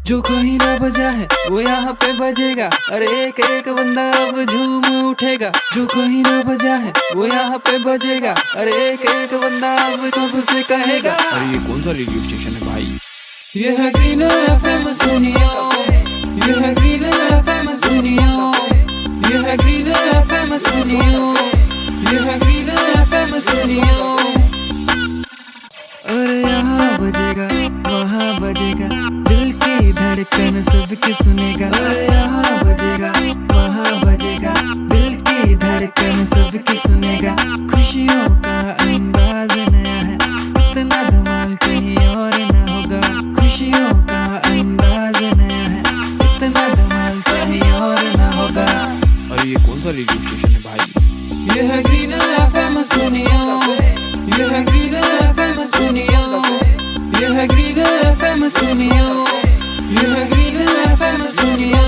जो कहीं ना बजा है वो यहाँ पे बजेगा। अरे एक एक बंदा अब झूम उठेगा। जो कहीं ना बजा है वो यहाँ पे बजेगा। अरे एक एक बंदा अब सबसे कहेगा। अरे ये कौन सा रेडियो स्टेशन है भाई? ये है ग्रीन एफएम सुनियो, ये है ग्रीन एफएम सुनियो, ये है ग्रीन एफएम सुनियो, ये है ग्रीन एफएम सुनियो। अरे यहाँ बजेगा वहाँ बजेगा, दिल की धड़कन सबकी सुनेगा। अरे यहाँ बजेगा वहाँ बजेगा, दिल की धड़कन सबकी सुनेगा। खुशियों का अंदाज नया है, इतना धमाल कहीं और ना होगा। खुशियों का अंदाज नया है, इतना धमाल कहीं और ना होगा। अरे ये कौन सा रेडियो स्टेशन है भाई? ये है ग्रीन एफएम सुनियो, ये है ग्रीन एफएम सुनियो, ये है ग्रीन एफएम सुनियो, ये है ग्रीन एफएम सुनियो।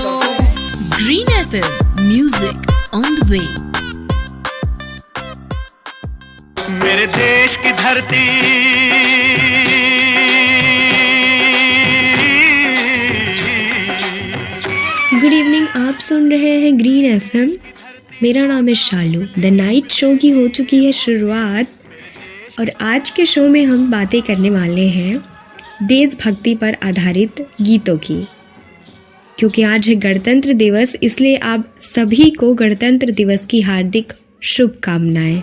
Green FM music on the way. मेरे देश की धरती गुड इवनिंग, आप सुन रहे हैं ग्रीन एफएम। मेरा नाम है शालू। द नाइट शो की हो चुकी है शुरुआत और आज के शो में हम बातें करने वाले हैं देशभक्ति पर आधारित गीतों की। क्योंकि आज है गणतंत्र दिवस, इसलिए आप सभी को गणतंत्र दिवस की हार्दिक शुभकामनाएं।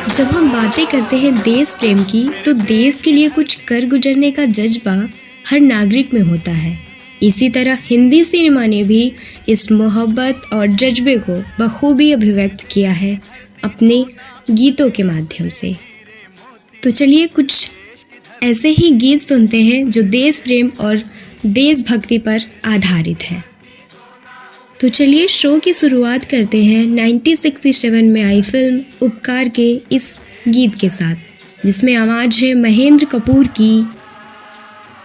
जब हम बातें करते हैं देश प्रेम की, तो देश के लिए कुछ कर गुजरने का जज्बा हर नागरिक में होता है। इसी तरह हिंदी सिनेमा ने भी इस मोहब्बत और जज्बे को बखूबी अभिव्यक्त किया है अपने गीतों के माध्यम से। तो चलिए कुछ ऐसे ही गीत सुनते हैं जो देश प्रेम और देशभक्ति पर आधारित है। तो चलिए शो की शुरुआत करते हैं 1967 में आई फिल्म उपकार के इस गीत के साथ, जिसमें आवाज़ है महेंद्र कपूर की।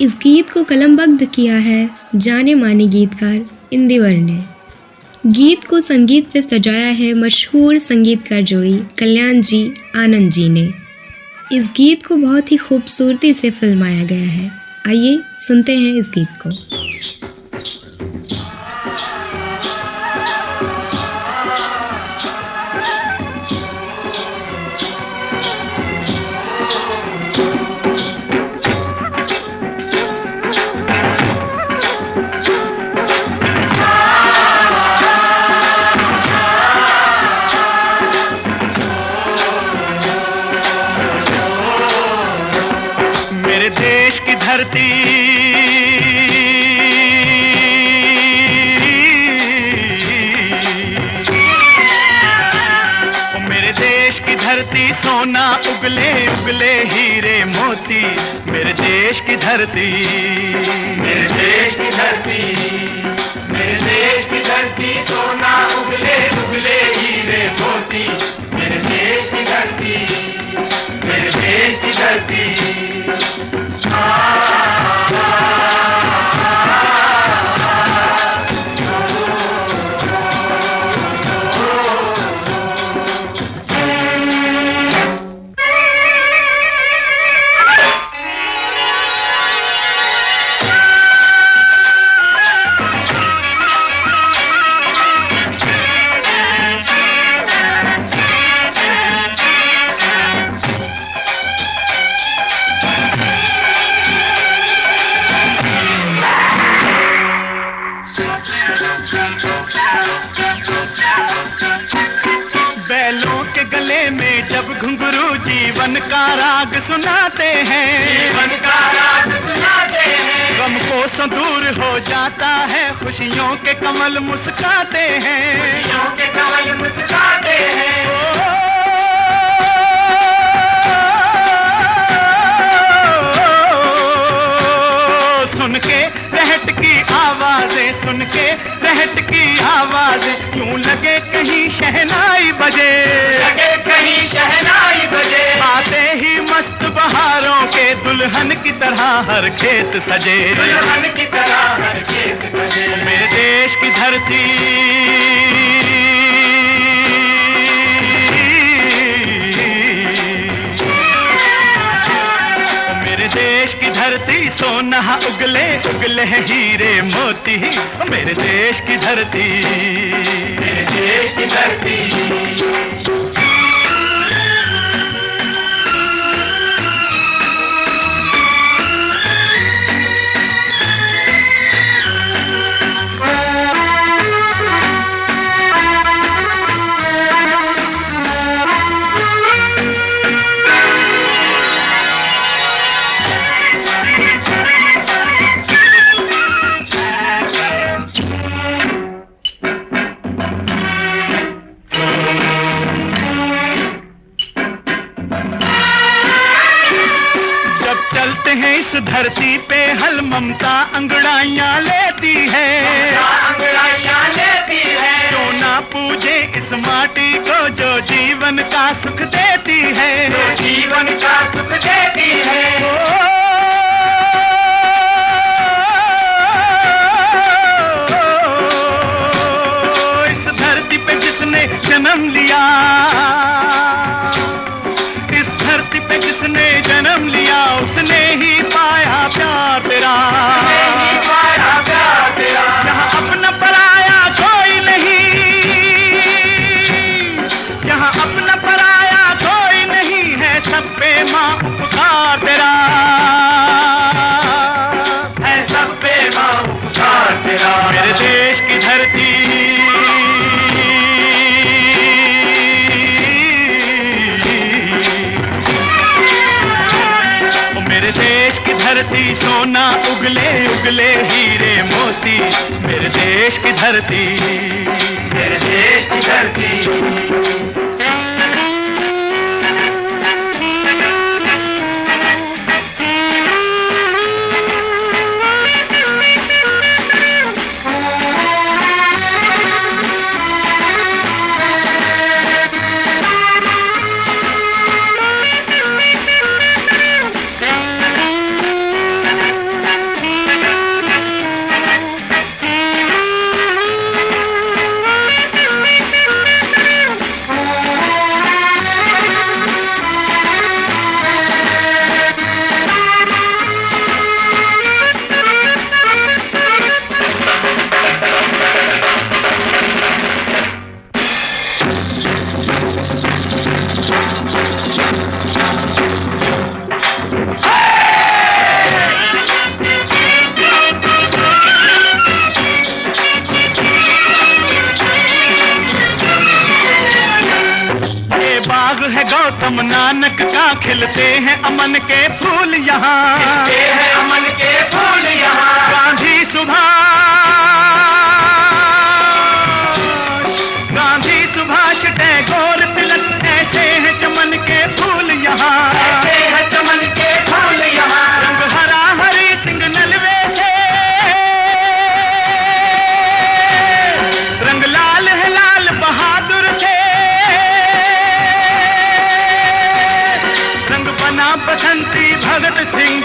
इस गीत को कलमबद्ध किया है जाने माने गीतकार इंदिवर ने। गीत को संगीत से सजाया है मशहूर संगीतकार जोड़ी कल्याण जी आनंद जी ने। इस गीत को बहुत ही खूबसूरती से फिल्माया गया है। आइए सुनते हैं इस गीत को। धरती मेरे देश की धरती सोना उगले उगले हीरे मोती। मेरे देश की धरती, मेरे देश की धरती, मेरे देश की धरती सोना उगले उगले हीरे मोती। मेरे देश की धरती, मेरे देश की धरती। घुंघरू जीवन का राग सुनाते हैं, जीवन का राग सुनाते हैं। गम को दूर हो जाता है, खुशियों के कमल मुस्काते हैं, खुशियों के कमल मुस्काते हैं। सुन के रहट की आवाजें, सुन के रहट की आवाजें, यूं लगे कहीं शहनाई बजे, लगे कहीं शहनाई बजे। आते ही मस्त बहारों के दुल्हन की तरह हर खेत सजे, दुल्हन की तरह हर खेत सजे। मेरे देश की धरती सोना उगले उगले हीरे मोती, मेरे देश की धरती, मेरे देश की धरती। इस धरती पे हल ममता अंगड़ाइयाँ लेती है, अंगड़ाइयाँ लेती है। जो ना पूजे इस माटी को जो जीवन का सुख देती है, जो जीवन का सुख देती है। इस धरती पे जिसने जन्म लिया, इस धरती पे जिसने जन्म लिया, उसने ही पाया प्यार तेरा, पाया प्यार तेरा। यहाँ अपना पराया कोई नहीं, यहाँ अपना पराया कोई नहीं है, सब पे माँ उपकार तेरा है, सब पे माँ उपकार तेरा। मेरे देश की धरती, देश की धरती, सोना उगले उगले हीरे मोती, मेरे देश की धरती, मेरे देश की धरती। गौतम नानक का खिलते हैं अमन के फूल यहाँ, खिलते हैं अमन के फूल यहाँ। गांधी सुभाष टैगोर तिलक, ऐसे हैं चमन के फूल यहाँ, ऐसे हैं चमन के फूल यहाँ। रंग हरा हरी सिंह नलवे से, रंग लाल है लाल बहादुर से, बसंती भगत सिंह,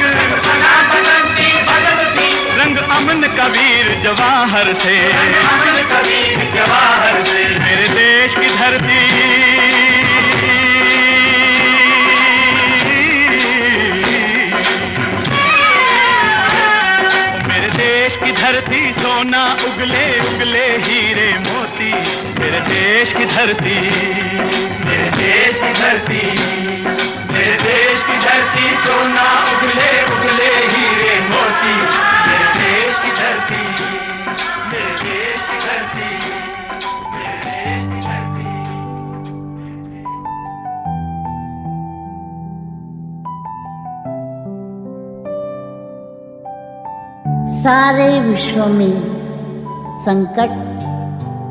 बसंती भगत सिंह। रंग अमन कबीर जवाहर से, अमन कबीर जवाहर से। मेरे देश की धरती, मेरे देश की धरती, सोना उगले उगले हीरे मोती, मेरे देश की धरती, मेरे देश की धरती, मेरे देश की धरती, सोना उगले उगले हीरे मोती, मेरे देश की धरती, मेरे देश की धरती, मेरे देश की धरती। सारे विश्व में संकट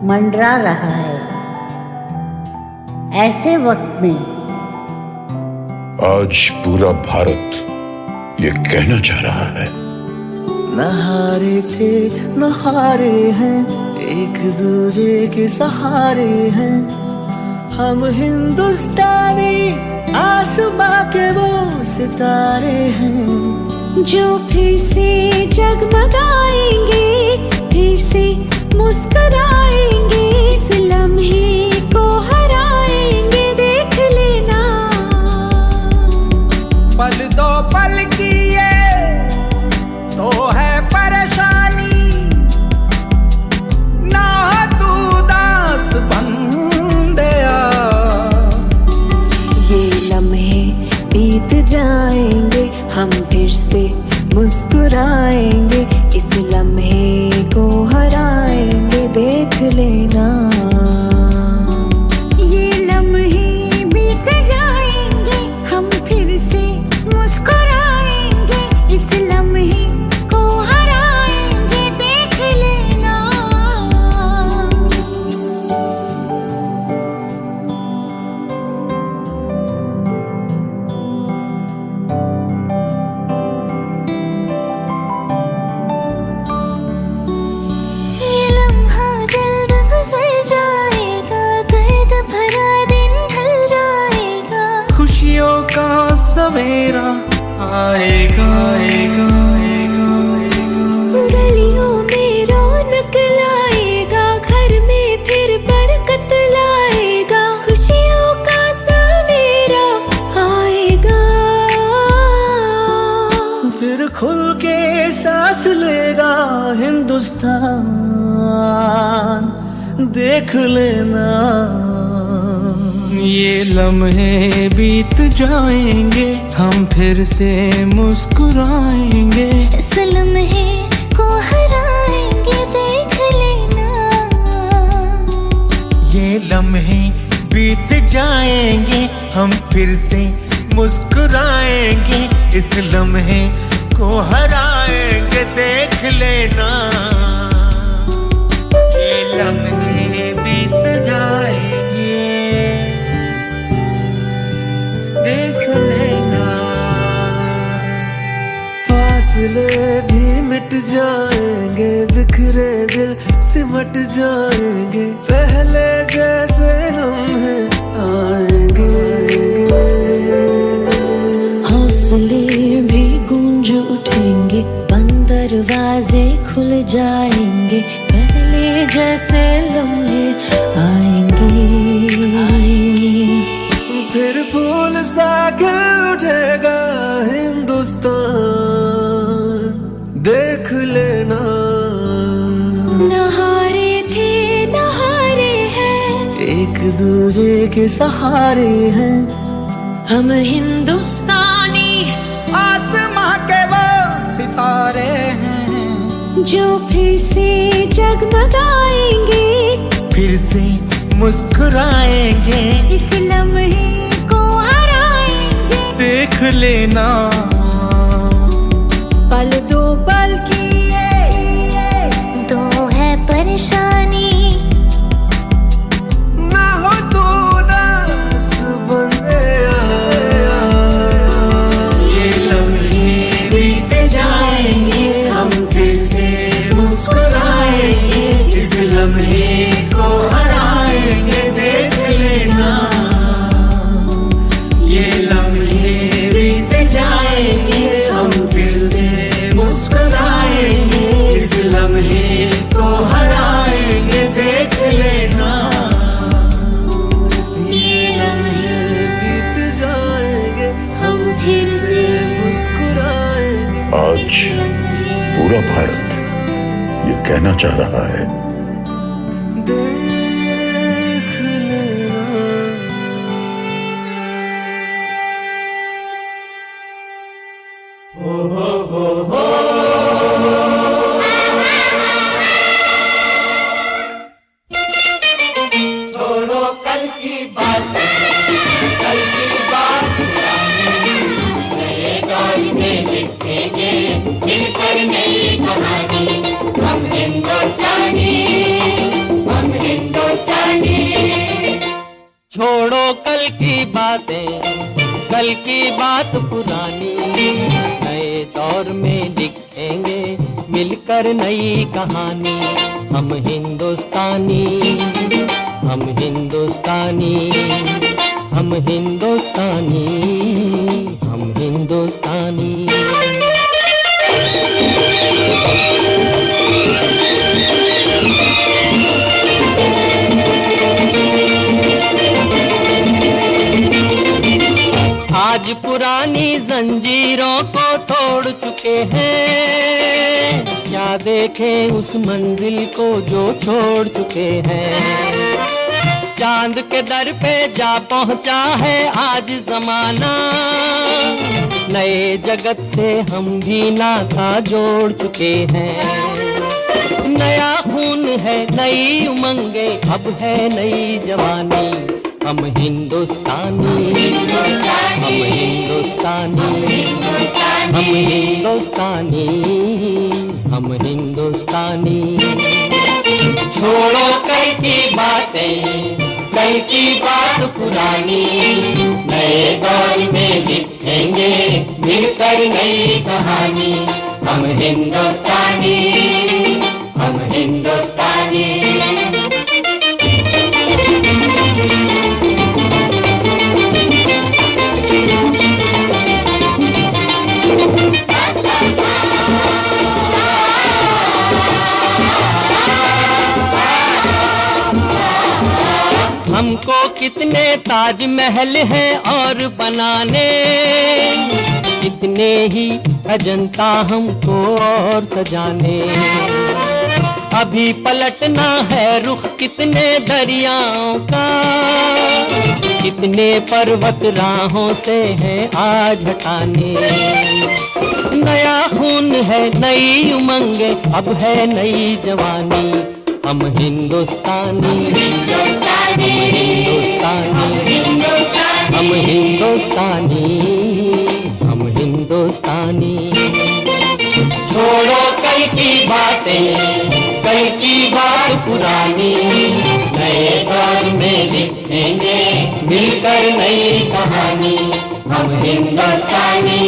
मंडरा रहा है। ऐसे वक्त में आज पूरा भारत ये कहना चाह रहा है, न हारे थे न हारे हैं, एक दूजे के सहारे हैं। हम हिंदुस्तानी आसमां के वो सितारे हैं, जो फिर से जगमगाएंगे, फिर से मुस्कुराएंगे, इस लम्हे को हराएंगे, देख लेना। पल दो पल की ये आएगा आएगा गलियों में रौनक लाएगा, घर में फिर बरकत लाएगा, खुशियों का सवेरा आएगा। फिर खुल के सांस लेगा हिंदुस्तान, देख लेना। ये लम्हे बीत जाएंगे, हम फिर से मुस्कुराएंगे। इस लम्हे को हराएंगे, देख लेना। ये लम्हे बीत जाएंगे, हम फिर से मुस्कुराएंगे। इस लम्हे को हराएंगे, देख लेना। ये लम्हे बीत जाएंगे, देख लेना। फासले भी मिट जाएंगे, बिखरे दिल सिमट जाएंगे, पहले जैसे लम्हे आएंगे। हौसले भी गूंज उठेंगे, बंद दरवाजे खुल जाएंगे, पहले जैसे लम्हे आएंगे। फिर फूल सा खिल उठेगा हिंदुस्तान, देख लेना। नहारे थे नहारे हैं, एक दूजे के सहारे हैं हम हिंदुस्तानी। आसमां के वो सितारे हैं जो फिर से जगमगाएंगे, फिर से मुस्कुराएंगे। इस लम्हे को हराएंगे, देख लेना। पल दो पल की ये दो है परेशानी। ना हो तू उदास बंदे, ये लम्हे बीत जाएंगे, हम फिर से मुस्कुराएंगे। इस लम्हे को हराएंगे, देख लेना। ये लम्हे बीत जाएंगे, हम फिर से मुस्कुराएंगे। इस लम्हे को हराएंगे, देख लेना। ये लम्हे बीत जाएंगे, हम फिर से मुस्कुराएंगे। आज पूरा भारत ये कहना चाह रहा है, देख लेना। छोड़ो कल की बातें, कल की बात पुरानी, नए दौर में लिखेंगे मिलकर नई कहानी। हम हिंदुस्तानी, हम हिंदुस्तानी, हम हिंदुस्तानी, हम हिंदुस्तानी। आज पुरानी जंजीरों को तोड़ चुके हैं, क्या देखें उस मंजिल को जो छोड़ चुके हैं। चांद के दर पे जा पहुंचा है आज जमाना, नए जगत से हम भी नाता जोड़ चुके हैं। नया खून है, नई उमंगे, अब है नई जवानी। हम हिंदुस्तानी, हम हिंदुस्तानी, हम हिंदुस्तानी, हम हिंदुस्तानी। छोड़ो कल की बातें, कल की बात पुरानी, नए दौर में लिखेंगे मिलकर नई कहानी। हम हिंदुस्तानी, हम हिंदुस्तानी। हमको कितने ताजमहल हैं और बनाने, कितने ही अजंता हमको और सजाने। अभी पलटना है रुख कितने दरियाओं का, कितने पर्वत राहों से हैं आज हटाने। नया खून है नई उमंगे, अब है नई जवानी। हम हिंदुस्तानी, हम हिंदुस्तानी, हम हिंदुस्तानी, हम हिंदुस्तानी। छोड़ो कल की बातें, कल की बात पुरानी, नए दौर में लिखेंगे मिलकर नई कहानी। हम हिंदुस्तानी,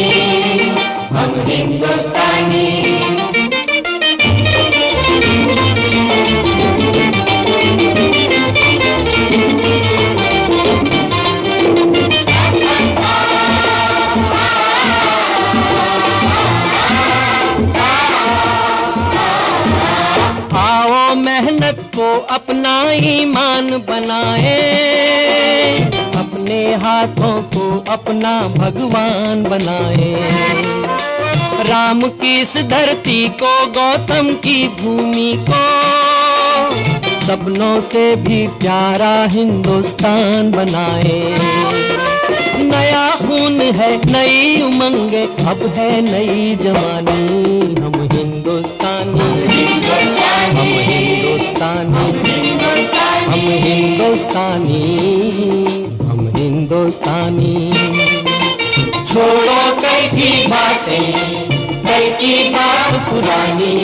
हम हिंदुस्तानी। मेहनत को अपना ईमान बनाए, अपने हाथों को अपना भगवान बनाए। राम की इस धरती को, गौतम की भूमि को, सपनों से भी प्यारा हिंदुस्तान बनाए। नया खून है नई उमंगे, अब है नई जवानी। हम हिंदुस्तानी, हम हिंदुस्तानी, हम हिंदुस्तानी, हम हिंदुस्तानी। छोड़ो कल की बातें, कल की बात पुरानी,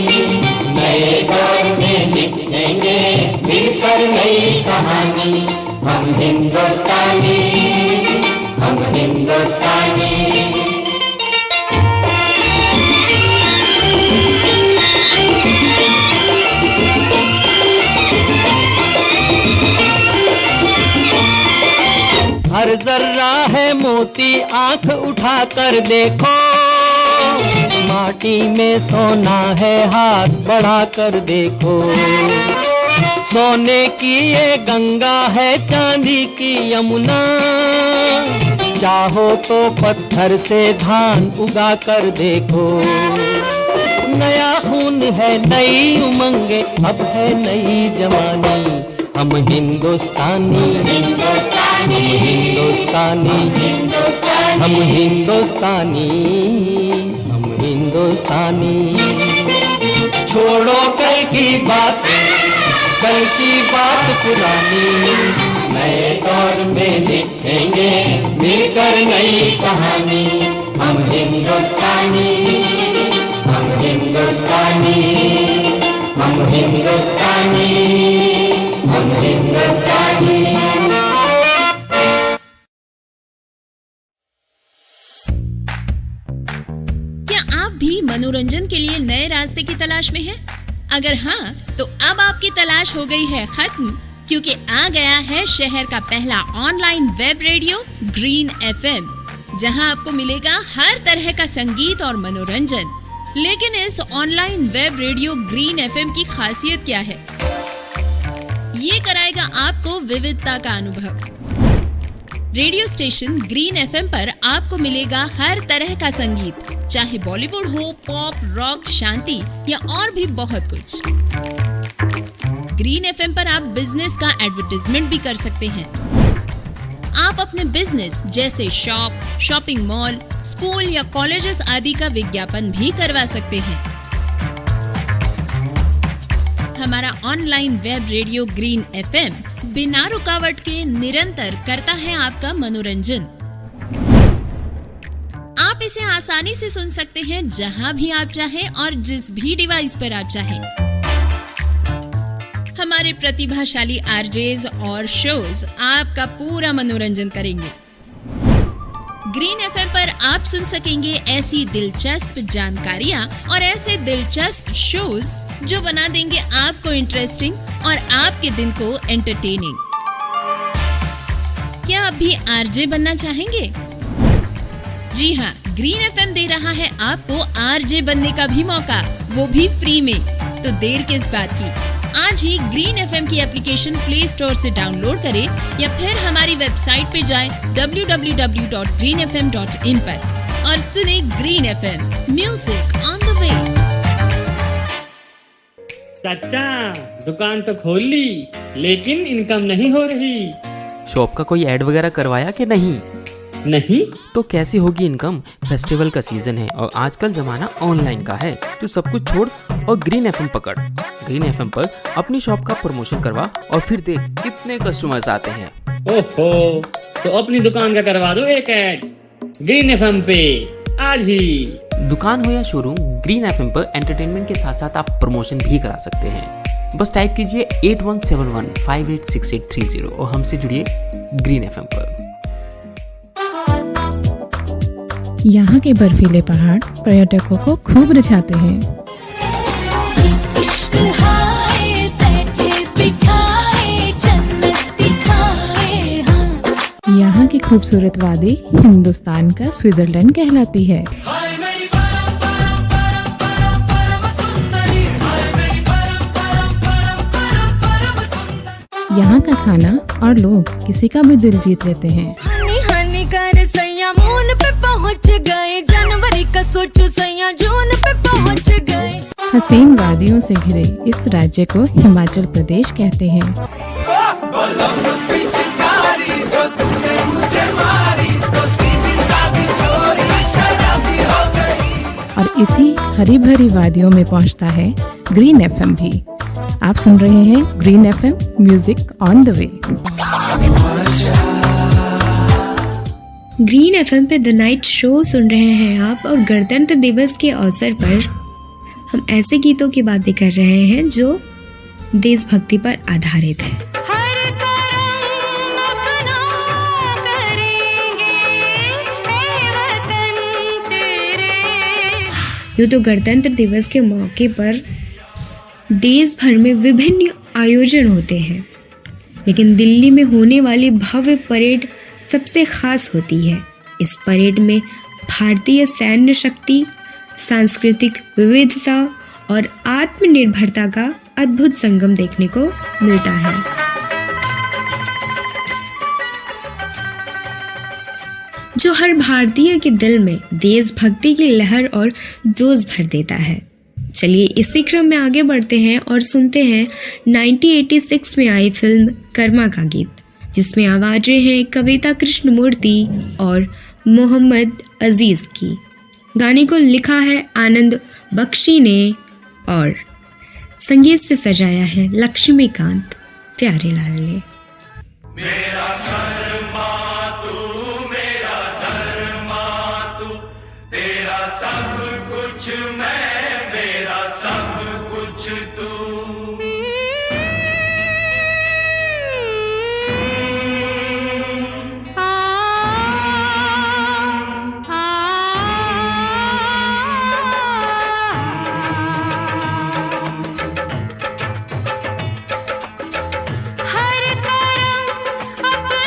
नए दौर में लिखेंगे मिलकर नई कहानी। हम हिंदुस्तानी, हम हिंदुस्तानी। हर जर्रा है मोती, आंख उठाकर देखो, माटी में सोना है हाथ बढ़ाकर देखो। सोने की ये गंगा है चांदी की यमुना, चाहो तो पत्थर से धान उगा कर देखो। नया खून है नई उमंगे, अब है नई जवानी। हम हिंदुस्तानी, हम हिंदुस्तानी, हम हिंदुस्तानी, हम हिंदुस्तानी। छोड़ो कल की बात, कल की बात पुरानी, नए दौर में लिखेंगे मिलकर नई कहानी। हम हिंदुस्तानी, हम हिंदुस्तानी, हम हिंदुस्तानी, हम हिंदुस्तानी। क्या आप भी मनोरंजन के लिए नए रास्ते की तलाश में हैं? अगर हाँ, तो अब आपकी तलाश हो गई है खत्म, क्योंकि आ गया है शहर का पहला online web radio green FM, जहां आपको मिलेगा हर तरह का संगीत और मनोरंजन। लेकिन इस online web radio green FM की खासियत क्या है? ये कराएगा आपको विविधता का अनुभव। रेडियो स्टेशन ग्रीन एफएम पर आपको मिलेगा हर तरह का संगीत, चाहे बॉलीवुड हो, पॉप, रॉक, शांति या और भी बहुत कुछ। ग्रीन एफएम पर आप बिजनेस का एडवर्टाइजमेंट भी कर सकते हैं। आप अपने बिजनेस जैसे शॉप, शॉपिंग मॉल, स्कूल या कॉलेजेस आदि का विज्ञापन भी करवा सकते हैं। हमारा online web radio green FM बिना रुकावट के निरंतर करता है आपका मनोरंजन। आप इसे आसानी से सुन सकते हैं जहां भी आप चाहें और जिस भी डिवाइस पर आप चाहें। हमारे प्रतिभाशाली आरजेज और शोज आपका पूरा मनोरंजन करेंगे। ग्रीन एफएम पर आप सुन सकेंगे ऐसी दिलचस्प जानकारियां और ऐसे दिलचस्प शोज जो बना देंगे आपको इंटरेस्टिंग और आपके दिन को एंटरटेनिंग। क्या आप भी आरजे बनना चाहेंगे? जी हाँ, ग्रीन एफएम दे रहा है आपको आरजे बनने का भी मौका, वो भी फ्री में। तो देर किस बात की, आज ही ग्रीन एफएम की एप्लीकेशन प्ले स्टोर से डाउनलोड करें या फिर हमारी वेबसाइट पे जाएं www.greenfm.in पर और सुने green FM, music on the way. चाचा, दुकान तो खोल ली लेकिन इनकम नहीं हो रही। शॉप का कोई ऐड वगैरह करवाया कि नहीं? नहीं तो कैसी होगी इनकम? फेस्टिवल का सीजन है और आजकल जमाना ऑनलाइन का है। तू सब कुछ छोड़ और ग्रीन एफएम पकड़। ग्रीन एफएम पर अपनी शॉप का प्रमोशन करवा और फिर देख कितने कस्टमर्स आते हैं। ओहो, तो अपनी दुकान का करवा दो एक ऐड ग्रीन एफएम पे आज ही। दुकान हो या शोरूम, ग्रीन एफएम पर एंटरटेनमेंट के साथ साथ आप प्रमोशन भी करा सकते हैं। बस टाइप कीजिए 8171586830 और हमसे जुड़िए ग्रीन एफएम पर। यहाँ के बर्फीले पहाड़ पर्यटकों को खूब रिझाते हैं। यहाँ की खूबसूरत वादी हिंदुस्तान का स्विट्जरलैंड कहलाती है। यहाँ का खाना और लोग किसी का भी दिल जीत लेते हैं। पहुंच गए जनवरी का सोचो सैया जून पे पहुंच गए। हसीन वादियों से घिरे इस राज्य को हिमाचल प्रदेश कहते हैं। और इसी हरी भरी वादियों में पहुंचता है ग्रीन एफएम भी। आप सुन रहे हैं green FM, music on the way. Green FM पे द नाइट शो सुन रहे हैं आप, और गणतंत्र दिवस के अवसर पर हम ऐसे गीतों की बातें कर रहे हैं जो देशभक्ति पर आधारित है। यूँ तो गणतंत्र दिवस के मौके पर देश भर में विभिन्न आयोजन होते हैं, लेकिन दिल्ली में होने वाली भव्य परेड सबसे खास होती है। इस परेड में भारतीय सैन्य शक्ति, सांस्कृतिक विविधता और आत्मनिर्भरता का अद्भुत संगम देखने को मिलता है। जो हर भारतीय के दिल में देशभक्ति की लहर और जोश भर देता है। चलिए इसी क्रम में आगे बढ़ते हैं और सुनते हैं 1986 में आई फिल्म कर्मा का गीत, जिसमें आवाजें हैं कविता कृष्णमूर्ति और मोहम्मद अजीज की। गाने को लिखा है आनंद बख्शी ने और संगीत से सजाया है लक्ष्मीकांत प्यारेलाल ने। मेरा कर्मा तू, मेरा धर्मा तू, तेरा सब कुछ मैं, मेरा सब कुछ तू। हर तरफ अपना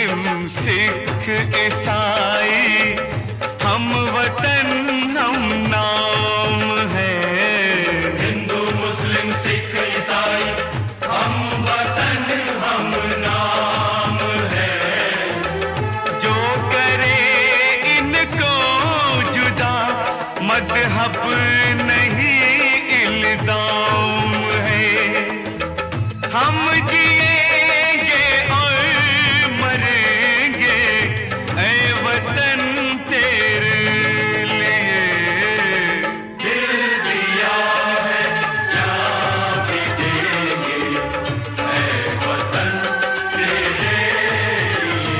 मुस्लिम सिख ईसाई हम वतन हम नाम है। हिंदू मुस्लिम सिख ईसाई हम वतन हम नाम है। जो करे इनको जुदा मजहब नहीं इल्जाम है। हम जिएंगे और मरेंगे ऐ वतन तेरे लिए। दिल दिया है जान भी देंगे ऐ वतन तेरे लिए।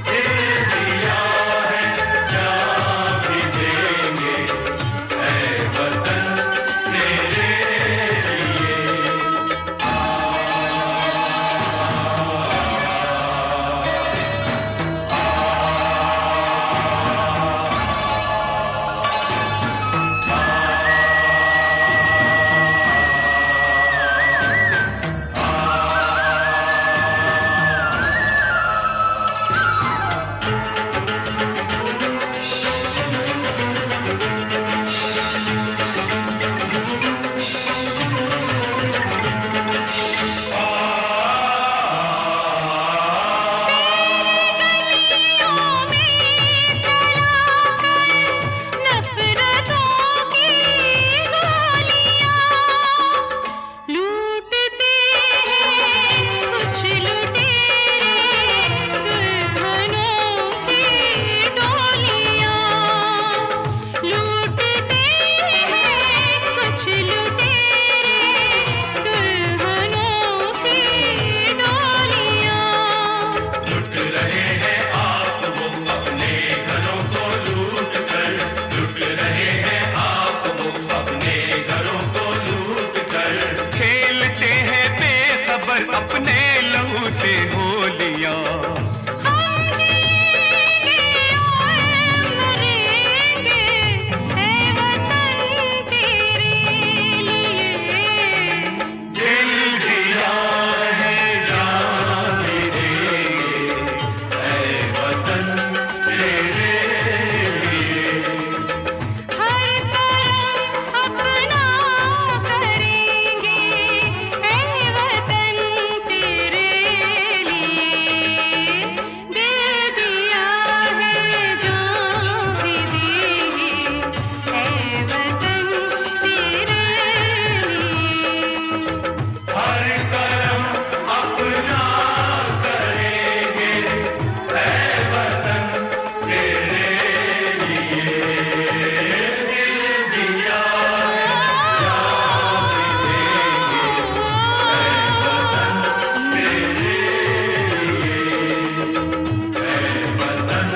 दिल दिया है जान भी देंगे ऐ वतन तेरे लिए। अपने लहू से होलियां हम जिएंगे और मरेंगे ऐ वतन तेरे लिए। दिल दिया है जान भी देंगे ऐ वतन तेरे लिए। हर करम अपना करेंगे ऐ वतन तेरे लिए। दिल दिया है जान भी देंगे ऐ वतन तेरे लिए। हर करम अपना करेंगे ऐ वतन तेरे लिए। दिल दिया जान भी देंगे ऐ वतन तेरे लिए। ऐ वतन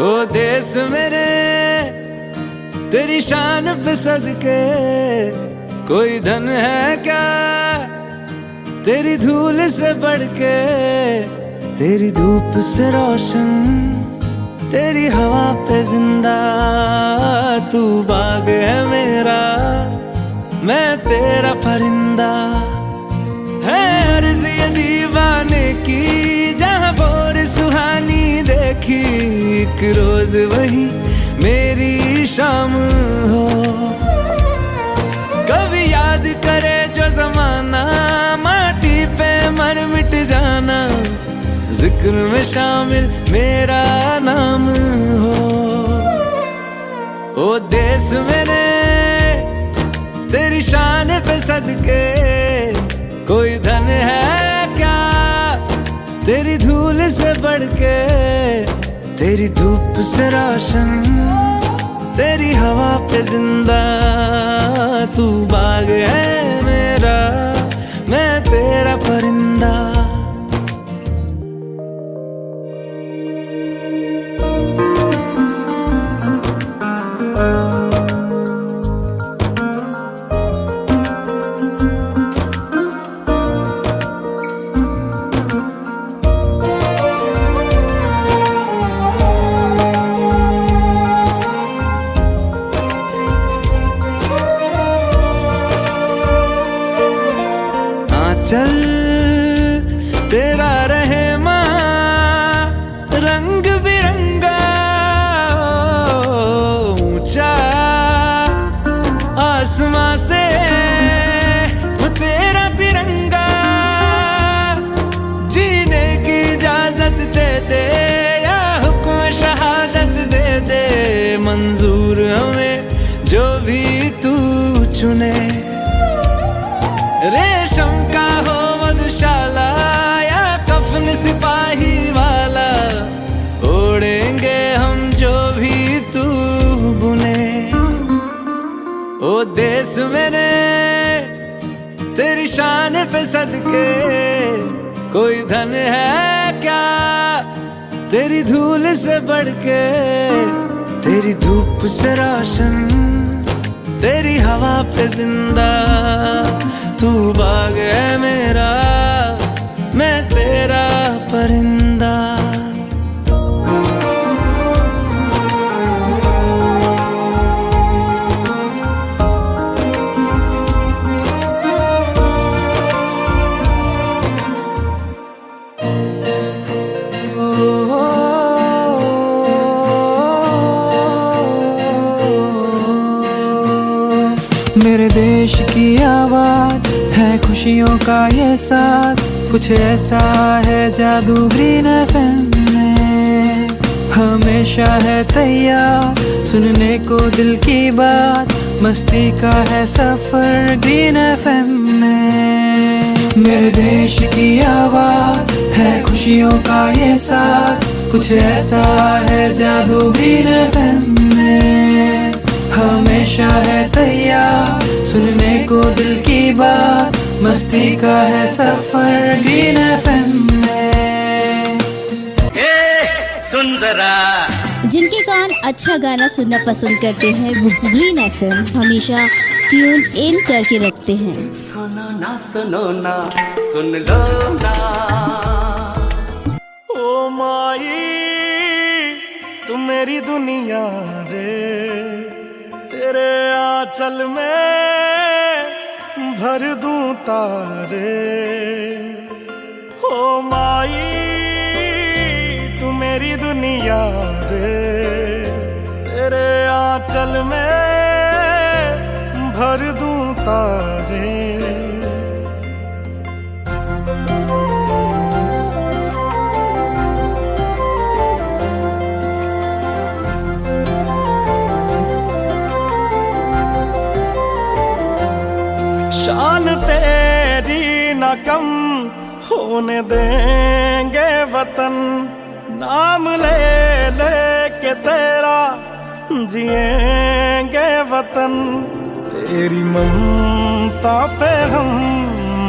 ओ देश मेरे तेरी शान पे सदके कोई धन है क्या तेरी धूल से बढ़ के। तेरी धूप से रोशन तेरी हवा पे जिंदा तू बाग है मेरा मैं तेरा परिंदा। है अर्ज़ ये दीवाने की जहाँ बोर सुहानी देखी एक रोज वही मेरी शाम हो। कभी याद करे जो जमाना माटी पे मर मिट जाना जिक्र में शामिल मेरा नाम हो। ओ देश मेरे सदके कोई धन है क्या तेरी धूल से बढ़ के, तेरी धूप से रोशन, तेरी हवा पे जिंदा। तू बाग है मेरा, मैं तेरा परिंदा। चल तेरा रहे माँ रंग बिरंगा, ऊंचा आसमां से वो तेरा तिरंगा। जीने की इजाजत दे दे या हुक्म शहादत दे दे, मंजूर हमें जो भी तू चुने। रेशम का हो मधुशाला या कफन सिपाही वाला, ओढ़ेंगे हम जो भी तू बुने। ओ देश मेरे तेरी शान पे सदके कोई धन है क्या तेरी धूल से बढ़ के, तेरी धूप से रोशन, तेरी हवा पे जिंदा। तू बाग है मेरा, मैं तेरा परिंदा। मेरे देश की आवाज है खुशियों का ये साथ, कुछ ऐसा है जादू ग्रीन एफएम में। हमेशा है तैयार सुनने को दिल की बात, मस्ती का है सफर ग्रीन एफएम में। मेरे देश की आवाज है खुशियों का ये साथ, कुछ ऐसा है जादू ग्रीन एफएम में। हमेशा है तैयार सुनने को दिल की बात, मस्ती का है सफर ग्रीन एफएम में। सुन जरा, जिनके कान अच्छा गाना सुनना पसंद करते हैं वो ग्रीन एफएम हमेशा ट्यून इन करके रखते हैं। सुनो ना सुन लो ना। ओ माई तू मेरी दुनिया रे, तेरे आंचल में भर दूं तारे। ओ माई तू मेरी दुनिया रे, तेरे आंचल में भर दूं तारे। शान तेरी न कम होने देंगे वतन, नाम ले ले के तेरा जिएंगे वतन। तेरी ममता पे हम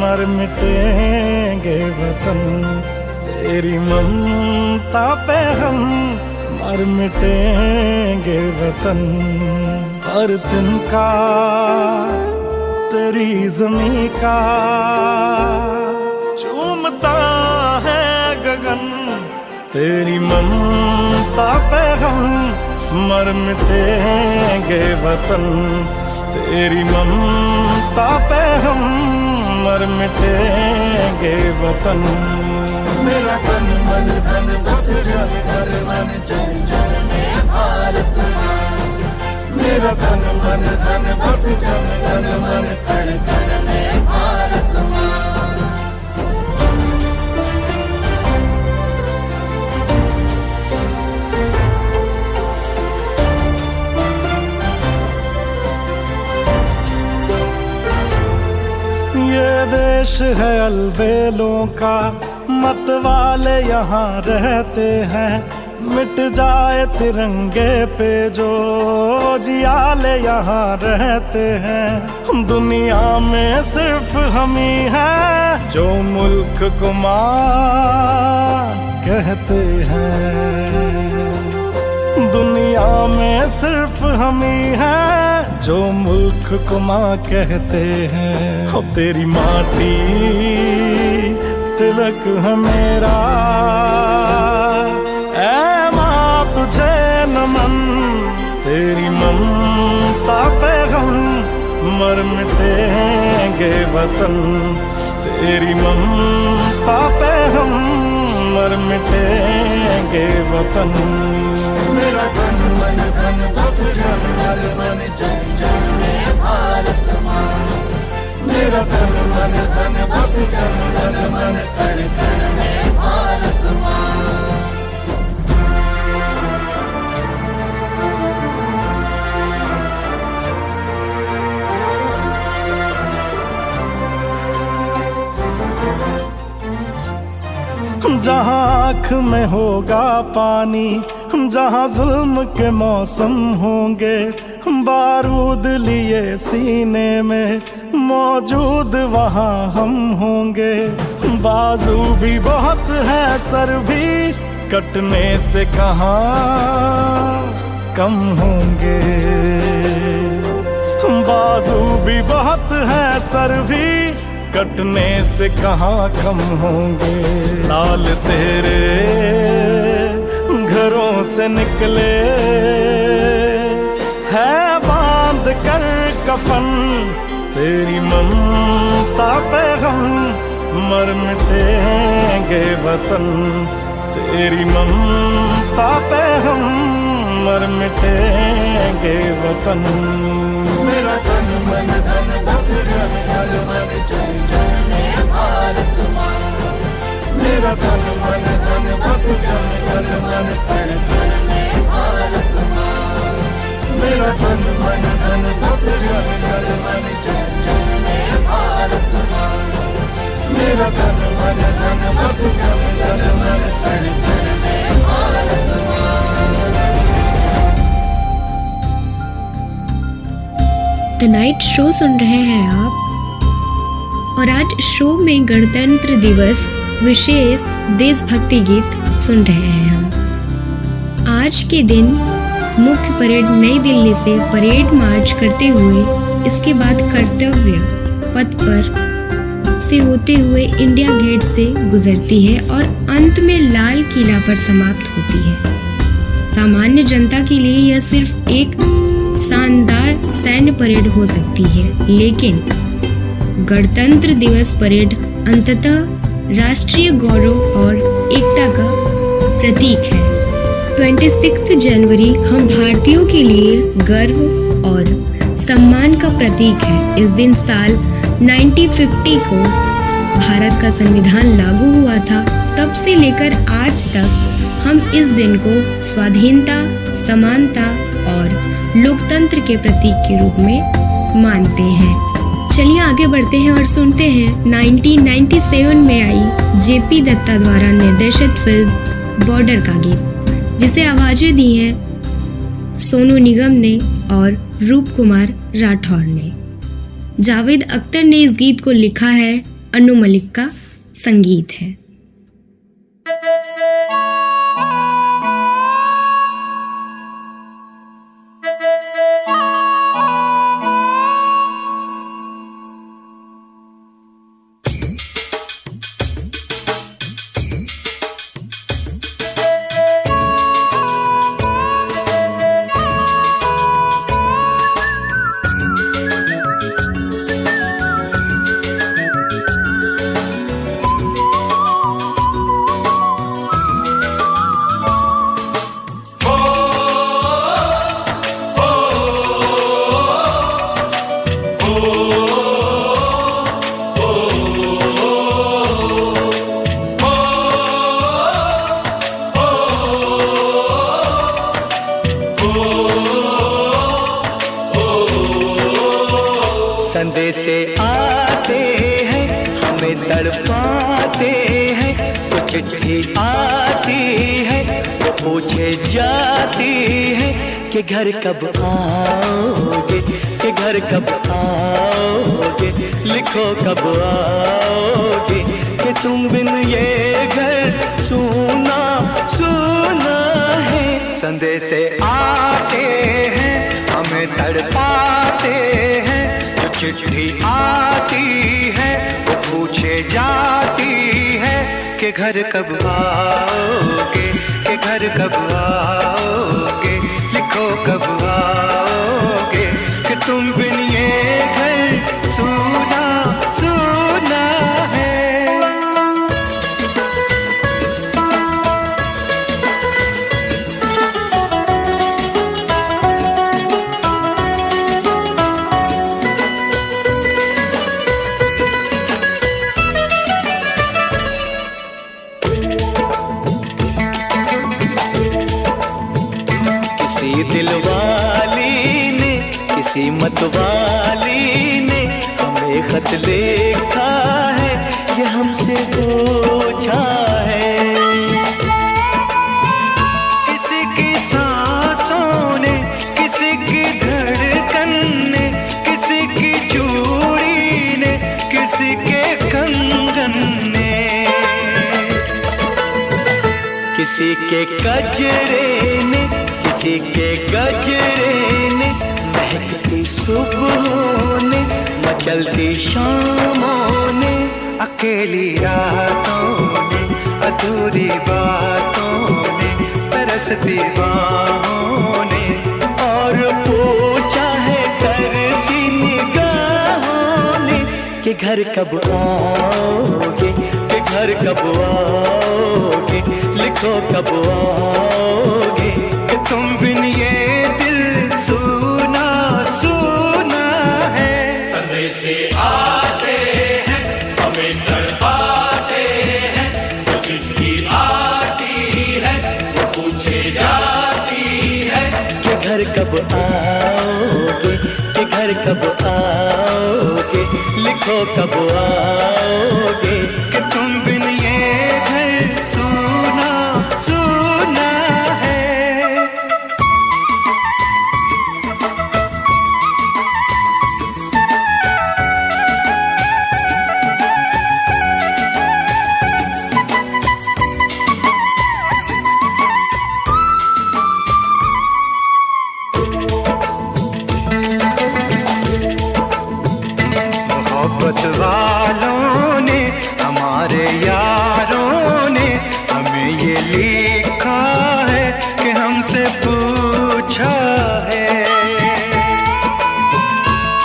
मर मिटेंगे वतन, तेरी ममता पे हम मर मिटेंगे वतन। हर दिन का तेरी ज़मीं का चूमता है गगन, तेरी ममता पे हम मर मिटेंगे वतन। तेरी ममता पे हम मर मिटेंगे वतन। मेरा तन मन धन बस जाए हर मन जन जन में भारत माँ। मेरा तन मन धन बस जन जन मन कण कण में भारत माँ। देश है अलबेलों का, मत वाले यहाँ रहते हैं। मिट जाए तिरंगे पे जो जियाले यहाँ रहते हैं। दुनिया में सिर्फ हम ही हैं जो मुल्क को मां कहते हैं। दुनिया में सिर्फ हम ही हैं जो मुल्क को मां कहते हैं। हो तेरी माटी तिलक है मेरा, ऐ मां तुझे नमन। तेरी ममता पे हम मर मिटेंगे वतन। तेरी ममता पे हम मर मिटेंगे वतन। मेरा तन मन धन बस जन जन मन जन जन में भारत माँ। मेरा तन मन धन बस जन जन मन कण कण में भारत माँ। जहाँ आँख में होगा पानी, जहाँ जुल्म के मौसम होंगे, बारूद लिए सीने में मौजूद वहाँ हम होंगे। बाजू भी बहुत है सर भी कटने से कहाँ कम होंगे। बाजू भी बहुत है सर भी कटने से कहाँ कम होंगे। लाल तेरे घरों से निकले है बांध कर कफन। तेरी ममता पे हम मर मिटेंगे वतन। तेरी ममता पे हम मर मिटेंगे वतन। मेरा तन मन धन बस जन जन मन जन जन में भारत माँ। मेरा तन मन धन बस जन जन मन कण कण में भारत माँ। मेरा तन मन धन बस जन जन मन जन जन में भारत माँ। मेरा तन मन धन बस जन जन मन कण कण में भारत माँ। द नाइट शो सुन रहे हैं आप, और आज शो में गणतंत्र दिवस विशेष देशभक्ति गीत सुन रहे हैं हम। आज के दिन मुख्य परेड नई दिल्ली से परेड मार्च करते हुए इसके बाद कर्तव्य पथ पर से होते हुए इंडिया गेट से गुजरती है और अंत में लाल किला पर समाप्त होती है। सामान्य जनता के लिए यह सिर्फ एक शानदार सैन्य परेड हो सकती है, लेकिन गणतंत्र दिवस परेड अंततः राष्ट्रीय गौरव और एकता का प्रतीक है। 26 जनवरी हम भारतीयों के लिए गर्व और सम्मान का प्रतीक है। इस दिन साल 1950 को भारत का संविधान लागू हुआ था। तब से लेकर आज तक हम इस दिन को स्वाधीनता, समानता और लोकतंत्र के प्रतीक के रूप में मानते हैं। चलिए आगे बढ़ते हैं और सुनते हैं 1997 में आई जेपी दत्ता द्वारा निर्देशित फिल्म बॉर्डर का गीत, जिसे आवाजें दी हैं सोनू निगम ने और रूप कुमार राठौर ने। जावेद अख्तर ने इस गीत को लिखा है, अनु मलिक का संगीत है। संदेशे आते हैं तड़पाते हैं तो चिट्ठी आती है, वो पूछे जाती है कि घर कब आओगे, कि घर कब आओगे, लिखो कब आओगे, कि तुम बिन ये घर सूना सूना है। संदेश आते हैं हमें तड़पाते हैं, जो चिट्ठी आती है वो पूछे जाती है कि घर कब आओगे, कि घर कब आओगे, लिखो कब आओगे, कि तुम बिन ये घर सूना सूना है। दिलवाली ने किसी मतवाली ने हमें खत लिखा है, ये हमसे पूछा है। किसी की सांसों ने, किसी की धड़कन ने, किसी की चूड़ी ने, किसी के कंगन ने, किसी के कजरे ने, किसी के गजरे ने, महकती सुबहों ने, मचलती शामों ने, अकेली रातों ने, अधूरी बातों ने, तरसती बाहों ने, और पूछा है तरसी निगाहों ने कि घर कब आओगे, कि घर कब आओगे, लिखो कब आओगे, तुम बिन ये दिल सूना सूना है। संदेश आते हैं हमें तड़पाते हैं, वो चिट्ठी आती है वो पूछे जाती है कि घर कब आओगे, कि घर कब आओगे, लिखो कब आओगे, कि तुम बिन ये घर सूना सूना है। वालों ने, हमारे यारों ने हमें ये लिखा है कि हमसे पूछा है।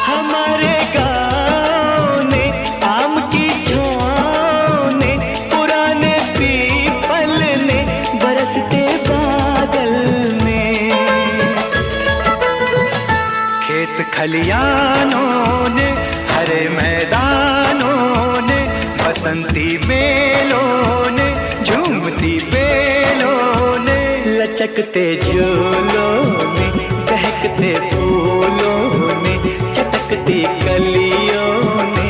हमारे गाँव ने, आम की छाँव ने, पुराने पीपल ने, बरसते बादल ने, खेत खलियानों ने, हरे मैदानों ने, बसंती बेलों ने, झूमती बेलों ने, लचकते झूलों ने, बहकते फूलों ने, चटकती कलियों ने,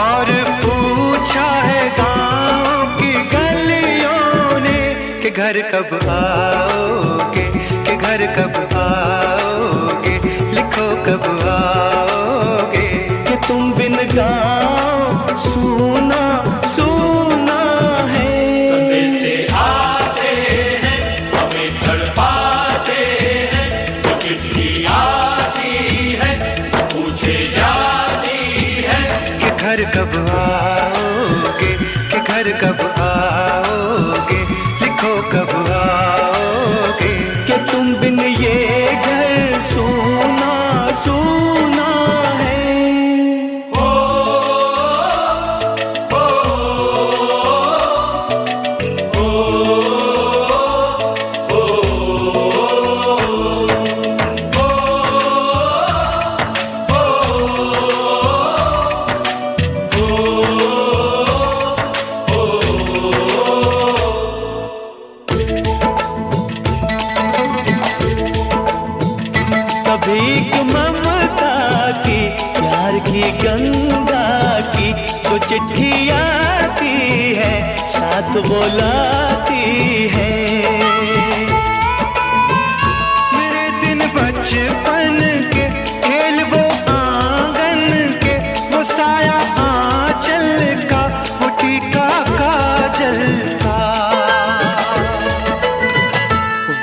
और पूछा है गाँव की गलियों ने कि घर कब आओगे, कि घर कब आओगे, लिखो कब आओगे, तुम बिन गाँव सूना सूना है। संदेश आते हैं हमें तड़पाते हैं, तो चिट्ठी आती है पूछे जाती है कि घर कब आओगे, कि घर कब आओगे, लिखो कब आओगे, कि तुम बिन ये घर सूना सूना है। भीख ममता की, प्यार की गंगा की, तो चिट्ठी आती है साथ बुलाती है। मेरे दिन बचपन के खेल वो आंगन के, वो साया आंचल का, वो टीका काजल का,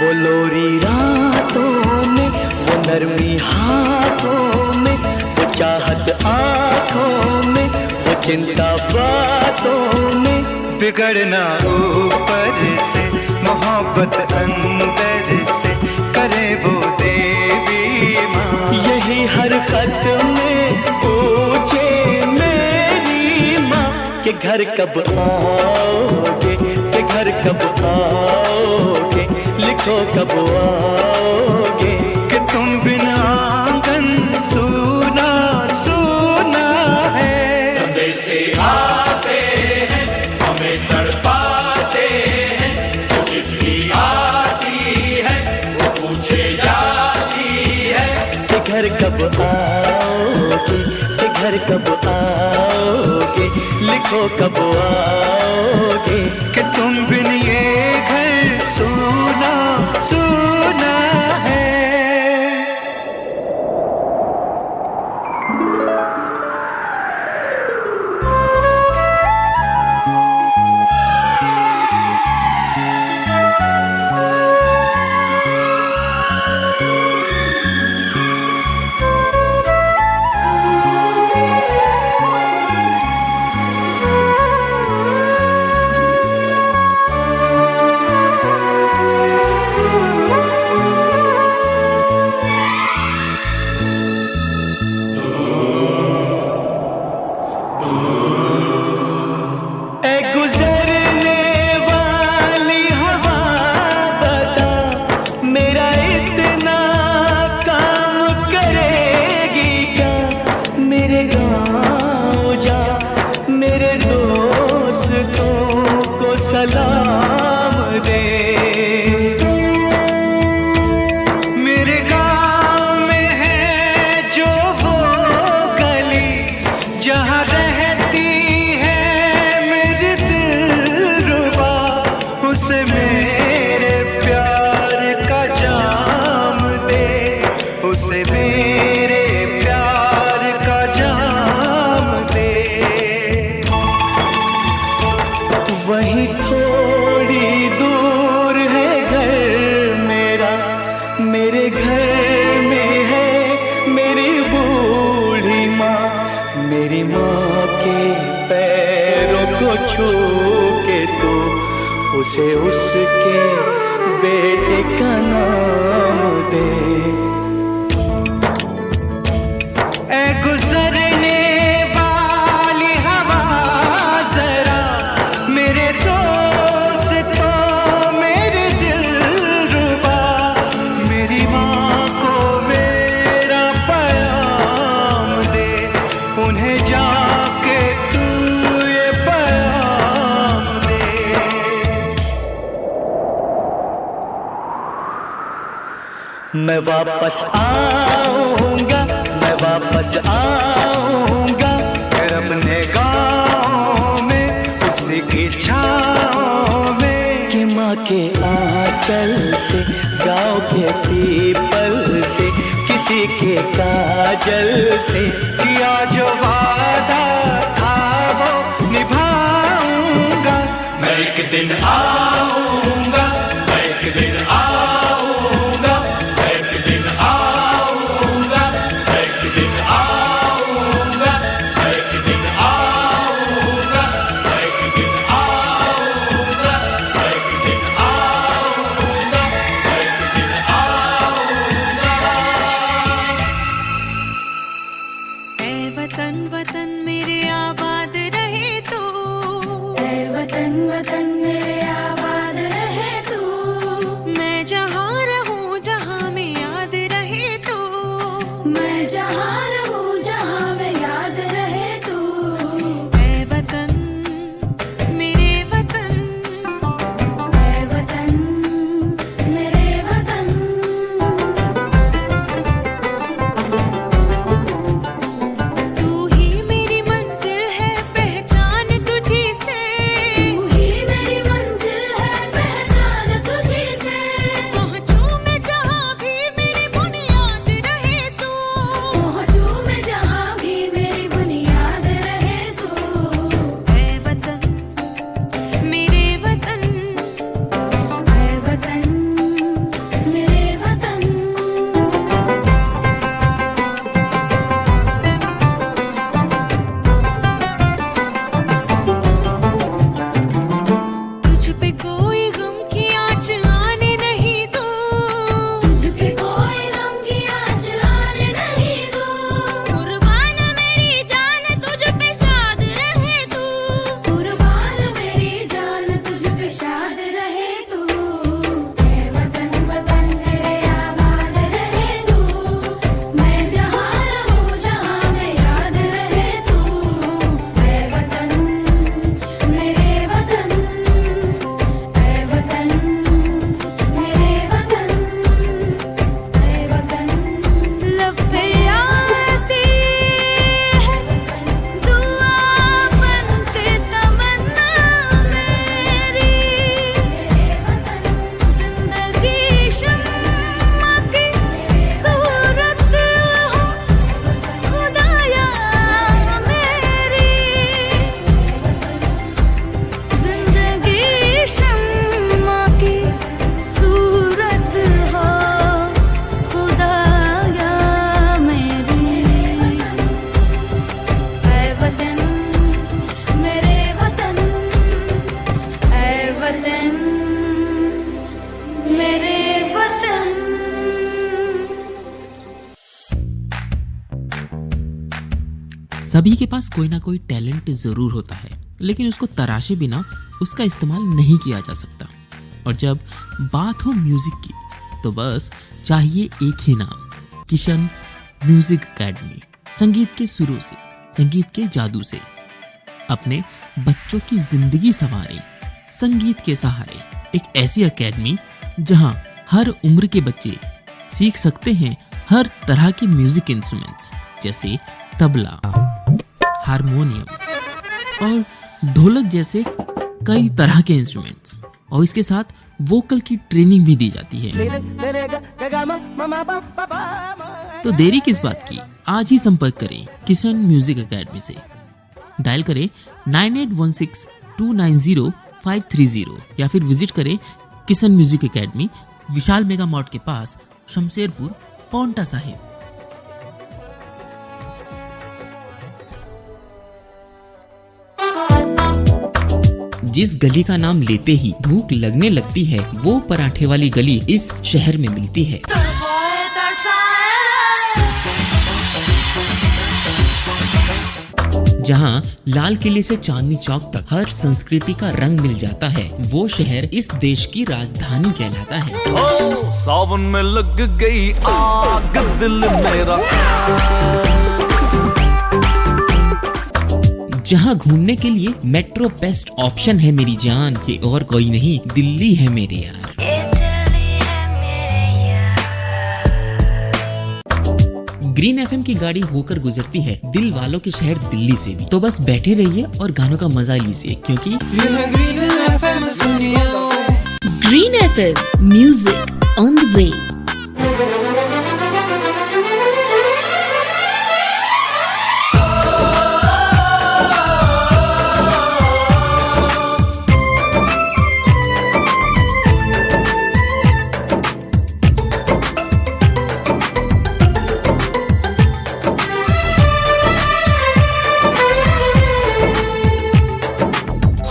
वो लोरी रातों में, वो नरमी हाथों में, वो चाहत आँखों में, वो चिंता बातों में, बिगड़ना ऊपर से, मोहब्बत अंदर से, करे वो देवी माँ। यही हर खत में पूछे मेरी माँ कि घर कब आओगे, कि घर कब आओगे, लिखो कब आओगे, कि तुम बिना आंगन सूना सूना है। संदेशे आते हैं हमें तड़पाते हैं, वो चिट्ठी आती है वो पूछे जाती है कि घर कब आओगे, कि घर कब आओगे, लिखो कब आओगे, कि तुम बिन ये घर सूना सूना है। उसे उसके बेटे का नाम दे। ऐ गुजरने वाली हवा जरा मेरे दोस्तों मेरे दिलरुबा, मेरी माँ को मेरा पैगाम दे, उन्हें जाके तू ये पैगाम दे। मैं वापस आऊंगा, मैं वापस आऊंगा, फिर अपने गाँव में उसी की छाँव में, कि माँ के आंचल से, गाँव के पीपल से, किसी के काजल से, किया जो वादा था वो निभाऊंगा। मैं एक दिन आऊंगा, मैं एक दिन आऊंगा, तू ही मेरी मंजिल है, पहचान सभी के पास कोई ना कोई टैलेंट जरूर होता है, लेकिन उसको तराशे बिना उसका इस्तेमाल नहीं किया जा सकता। और जब बात हो म्यूजिक की तो बस चाहिए एक ही नाम, किशन म्यूजिक एकेडमी। संगीत के सुरों से, संगीत के जादू से अपने बच्चों की जिंदगी संवारे संगीत के सहारे। एक ऐसी एकेडमी जहां हर उम्र के बच्चे सीख सकते हैं हर तरह के म्यूजिक इंस्ट्रूमेंट्स, जैसे तबला, हारमोनियम और ढोलक जैसे कई तरह के इंस्ट्रूमेंट्स, और इसके साथ वोकल की ट्रेनिंग भी दी जाती है। तो देरी किस बात की, आज ही संपर्क करें किशन म्यूजिक एकेडमी से। डायल करें 9816290530 या फिर विजिट करें किशन म्यूजिक एकेडमी, विशाल मेगा मार्ट के पास, शमशेरपुर, पांवटा साहिब। जिस गली का नाम लेते ही भूख लगने लगती है, वो पराठे वाली गली इस शहर में मिलती है। जहां लाल किले से चांदनी चौक तक हर संस्कृति का रंग मिल जाता है, वो शहर इस देश की राजधानी कहलाता है। ओ, सावन में लग गई आग दिल मेरा। जहां घूमने के लिए मेट्रो बेस्ट ऑप्शन है मेरी जान, ये और कोई नहीं, दिल्ली है मेरे यार। ग्रीन एफएम की गाड़ी होकर गुजरती है दिल वालों के शहर दिल्ली से भी। तो बस बैठे रहिए और गानों का मजा लीजिए, क्योंकि green FM music on the way.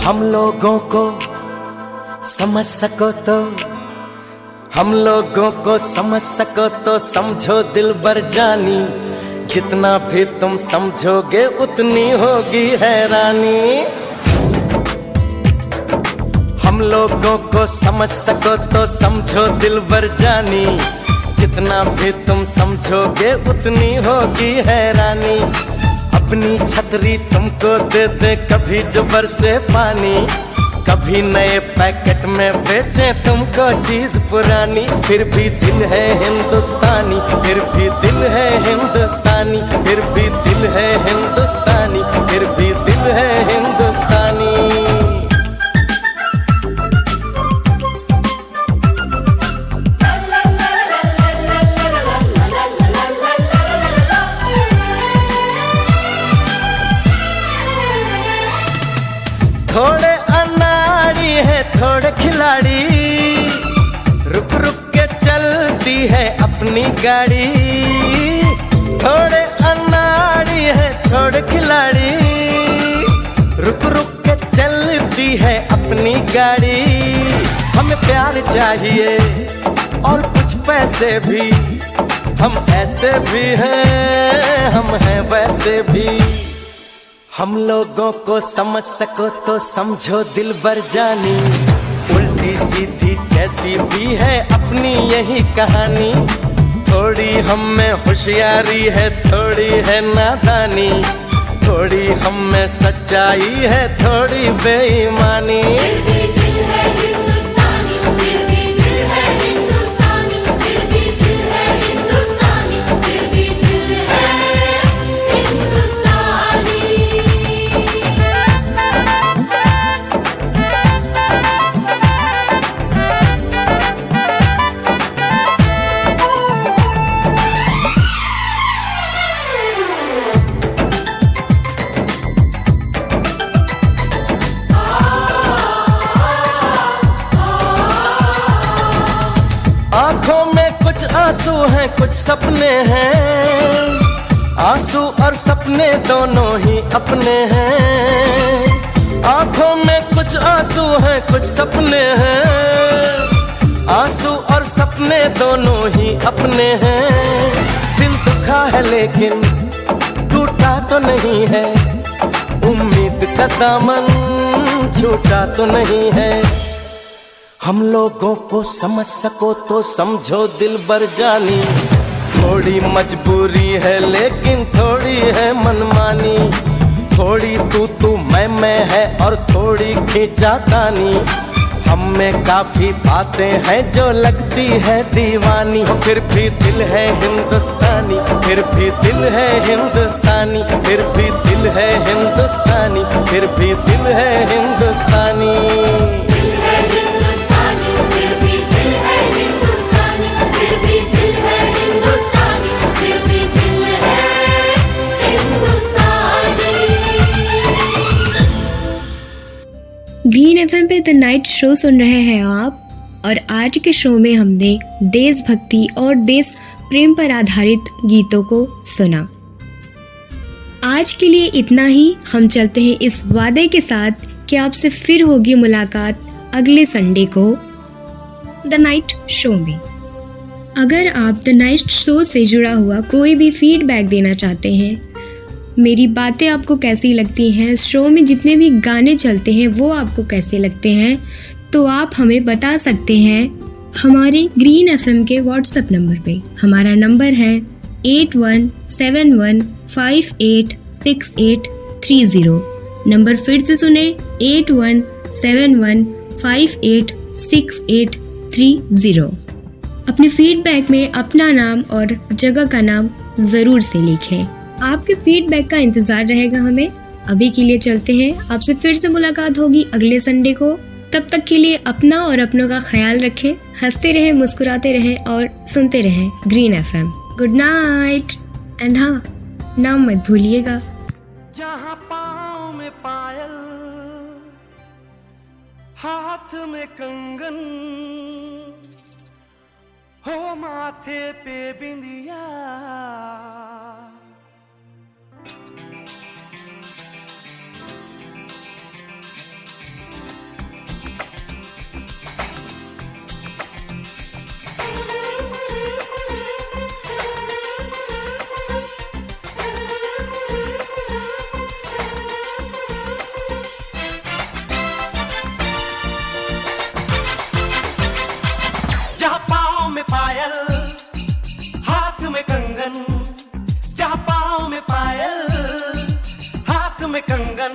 हम लोगों को समझ सको तो, हम लोगों को समझ सको तो समझो दिलबर जानी, जितना भी तुम समझोगे उतनी होगी हैरानी। हम लोगों को समझ सको तो समझो दिलबर जानी, जितना भी तुम समझोगे उतनी होगी हैरानी। अपनी छतरी तुमको दे दे कभी जो बरसे पानी, कभी नए पैकेट में बेचे तुमको चीज पुरानी। फिर भी दिल है हिंदुस्तानी, फिर भी दिल है हिंदुस्तानी, फिर भी दिल है हिंदुस्तानी, फिर भी दिल है हिंदुस्तानी। थोड़े अनाड़ी है थोड़े खिलाड़ी, रुक रुक के चलती है अपनी गाड़ी। थोड़े अनाड़ी है थोड़े खिलाड़ी, रुक रुक के चलती है अपनी गाड़ी। हमें प्यार चाहिए और कुछ पैसे भी, हम ऐसे भी हैं, हम हैं वैसे भी। हम लोगों को समझ सको तो समझो दिलबर जानी, उल्टी सीधी जैसी भी है अपनी यही कहानी। थोड़ी हम में होशियारी है, थोड़ी है नादानी, थोड़ी हम में सच्चाई है, थोड़ी बेईमानी। आंखों में कुछ आंसू हैं कुछ सपने हैं, आंसू और सपने दोनों ही अपने हैं। आंखों में कुछ आंसू हैं कुछ सपने हैं, आंसू और सपने दोनों ही अपने हैं। दिल दुखा है लेकिन टूट टूटा तो नहीं है, उम्मीद का दामन छूटा तो नहीं है। हम लोगों को समझ सको तो समझो दिलबर जानी, थोड़ी मजबूरी है लेकिन थोड़ी है मनमानी, थोड़ी तू मैं है और थोड़ी खींचातानी। हम में काफी बातें हैं जो लगती है दीवानी, फिर भी दिल है हिंदुस्तानी, फिर भी दिल है हिंदुस्तानी, फिर भी दिल है हिंदुस्तानी, फिर भी दिल है हिंदुस्तानी। ग्रीन एफएम पे द नाइट शो सुन रहे हैं आप, और आज के शो में हमने देशभक्ति और देश प्रेम पर आधारित गीतों को सुना। आज के लिए इतना ही। हम चलते हैं इस वादे के साथ कि आपसे फिर होगी मुलाकात अगले संडे को द नाइट शो में। अगर आप द नाइट शो से जुड़ा हुआ कोई भी फीडबैक देना चाहते हैं, मेरी बातें आपको कैसी लगती हैं, शो में जितने भी गाने चलते हैं वो आपको कैसे लगते हैं, तो आप हमें बता सकते हैं हमारे ग्रीन एफएम के व्हाट्सएप नंबर पे। हमारा नंबर है 8171586830। नंबर फिर से सुने, 8171586830। अपने फीडबैक में अपना नाम और जगह का नाम जरूर से लिखें। आपके फीडबैक का इंतजार रहेगा हमें। अभी के लिए चलते हैं, आपसे फिर से मुलाकात होगी अगले संडे को। तब तक के लिए अपना और अपनों का ख्याल रखें, हंसते रहें, मुस्कुराते रहें और सुनते रहें green FM. Good night and हाँ, नाम मत भूलिएगा। जहाँ पाँव में पायल, हाथ में कंगन, हो माथे पे बिंदिया, जहाँ पाँव में पायल, हाथ में कंगन, जहाँ पाँव में पायल, हाथ में कंगन,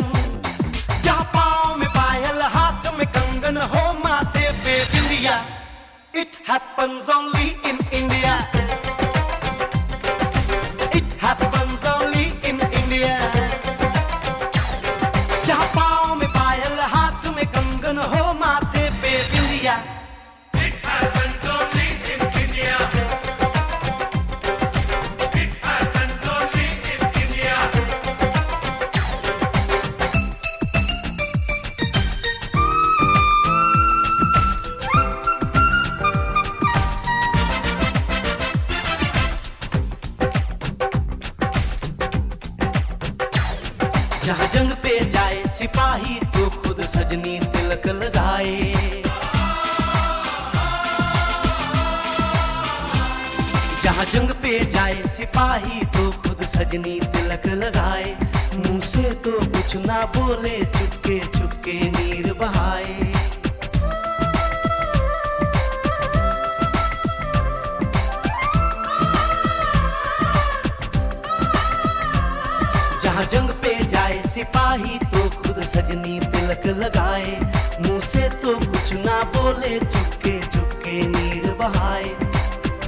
जहाँ पाँव में पायल, हाथ में कंगन, हो माथे पे बिंदिया। It happens only in India. It happens only in India. जहाँ पाँव में पायल, हाथ में कंगन, हो माथे पे बिंदिया। It happens only in India. It happens only in India. जहाँ जंग पे जाए सिपाही तो खुद सजनी तिलक लगाए। जहाँ जंग पे जाए सिपाही तो खुद सजनी तिलक लगाए। मुंह से तो कुछ ना बोले, चुपके चुपके नीर बहाए। जहाँ जंग पे जाए सिपाही तो खुद सजनी तिलक लगाए। मुंह से तो कुछ ना बोले, चुपके चुपके नीर बहाए।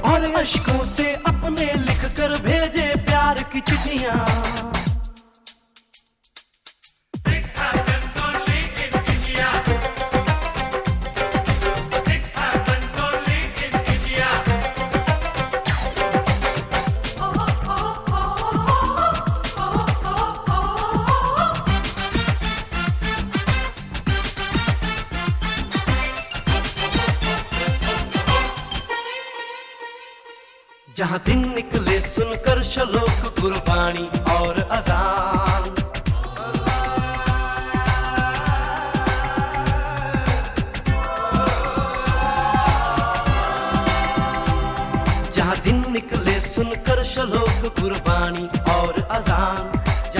और अश्कों से अपने लिख कर भेजे प्यार की चिट्ठियां। जहाँ दिन निकले सुनकर शलोक कुर्बानी और अजान। जहाँ दिन निकले सुनकर शलोक कुर्बानी और अजान।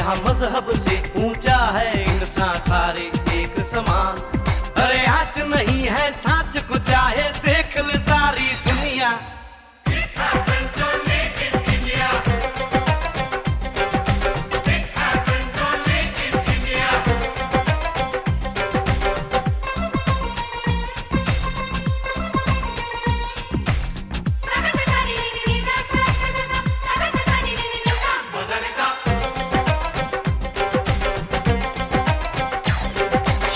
जहाँ मजहब से ऊंचा है इंसान सारे एक समान। अरे आज नहीं है साच को चाहे देख ले सारी दुनिया।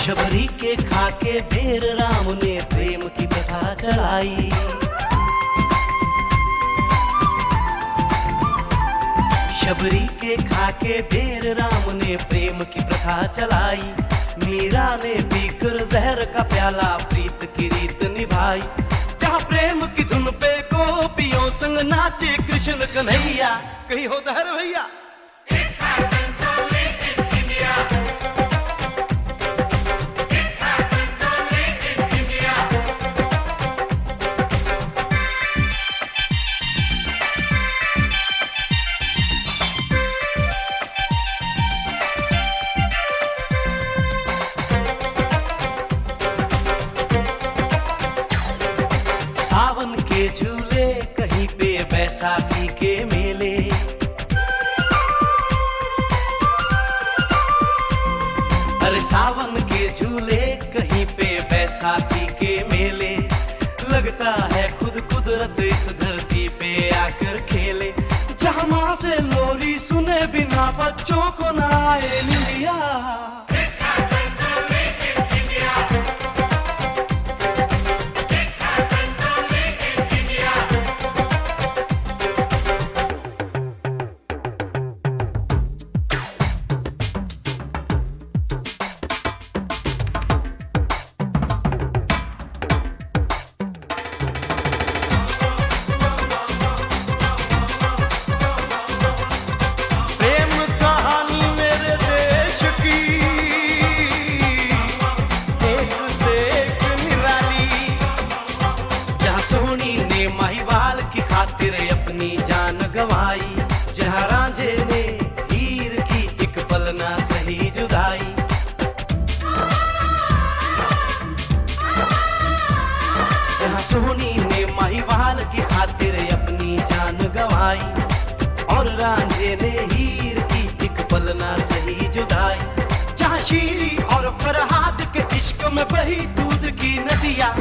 शबरी के खाके बेर राम ने प्रेम की प्रथा चलाई। शबरी के खाके बेर राम ने प्रेम की प्रथा चलाई। मीरा ने पीकर जहर का प्याला प्रीत की रीत निभाई। जहाँ प्रेम की धुन पे गोपियों संग नाचे कृष्ण कन्हैया। कहीं हो दहर भैया। सावन के झूले कहीं पे बैसाखी के मेले। अरे सावन के झूले कहीं पे बैसाखी के मेले। लगता है खुद कुदरत इस धरती पे आकर खेले। जहाँ माँ से लोरी सुने बिना बच्चों को ना आए निंदिया। जहाँ रांझे ने हीर की एक पल ना सही जुदाई। जहाँ सोनी ने महिवाल की खातिर अपनी जान गंवाई। और रांझे ने हीर की एक पल ना सही जुदाई। जहाँ शीरी और फरहाद के इश्क में बही दूध की नदियाँ।